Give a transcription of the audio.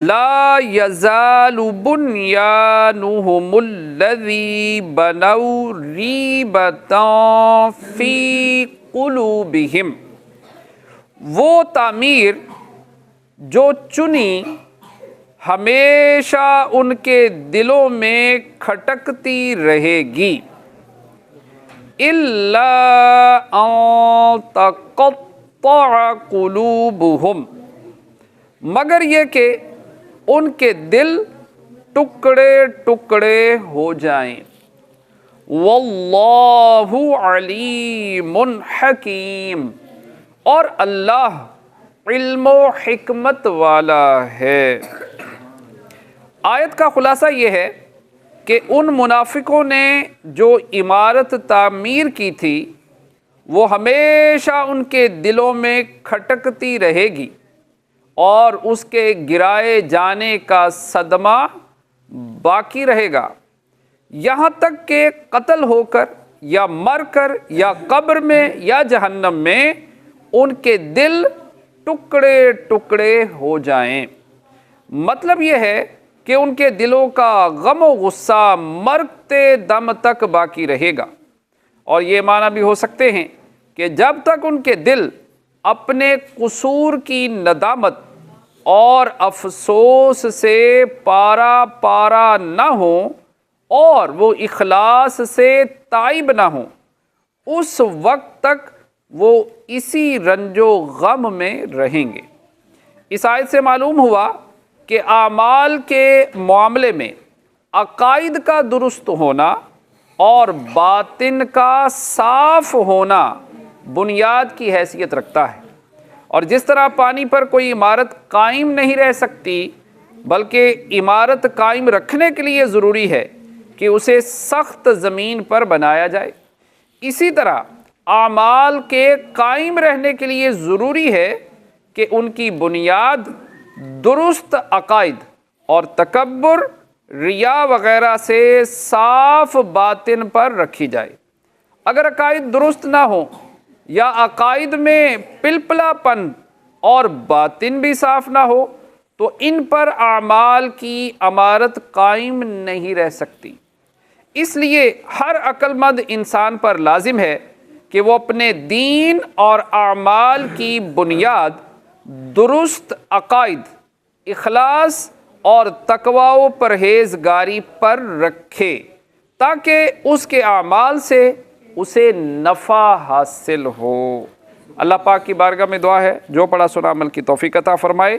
لا یزال بنیانہم الذی بنوا ریبۃ فی قلوبہم، وہ تعمیر جو چنی ہمیشہ ان کے دلوں میں کھٹکتی رہے گی، الا ان تقطع قلوبہم، مگر یہ کہ ان کے دل ٹکڑے ٹکڑے ہو جائیں۔ واللہ علیم حکیم، اور اللہ علم و حکمت والا ہے۔ آیت کا خلاصہ یہ ہے کہ ان منافقوں نے جو عمارت تعمیر کی تھی وہ ہمیشہ ان کے دلوں میں کھٹکتی رہے گی، اور اس کے گرائے جانے کا صدمہ باقی رہے گا، یہاں تک کہ قتل ہو کر یا مر کر یا قبر میں یا جہنم میں ان کے دل ٹکڑے ٹکڑے ہو جائیں۔ مطلب یہ ہے کہ ان کے دلوں کا غم و غصہ مرتے دم تک باقی رہے گا، اور یہ معنی بھی ہو سکتے ہیں کہ جب تک ان کے دل اپنے قصور کی ندامت اور افسوس سے پارا پارا نہ ہوں اور وہ اخلاص سے تائب نہ ہوں، اس وقت تک وہ اسی رنج و غم میں رہیں گے۔ اس آیت سے معلوم ہوا کہ اعمال کے معاملے میں عقائد کا درست ہونا اور باطن کا صاف ہونا بنیاد کی حیثیت رکھتا ہے، اور جس طرح پانی پر کوئی عمارت قائم نہیں رہ سکتی بلکہ عمارت قائم رکھنے کے لیے ضروری ہے کہ اسے سخت زمین پر بنایا جائے، اسی طرح اعمال کے قائم رہنے کے لیے ضروری ہے کہ ان کی بنیاد درست عقائد اور تکبر، ریا وغیرہ سے صاف باطن پر رکھی جائے۔ اگر عقائد درست نہ ہوں یا عقائد میں پلپلا پن اور باطن بھی صاف نہ ہو تو ان پر اعمال کی عمارت قائم نہیں رہ سکتی۔ اس لیے ہر عقل مند انسان پر لازم ہے کہ وہ اپنے دین اور اعمال کی بنیاد درست عقائد، اخلاص اور تقوی و پرہیزگاری پر رکھے، تاکہ اس کے اعمال سے اسے نفع حاصل ہو۔ اللہ پاک کی بارگاہ میں دعا ہے جو پڑھا سنا عمل کی توفیق عطا فرمائے۔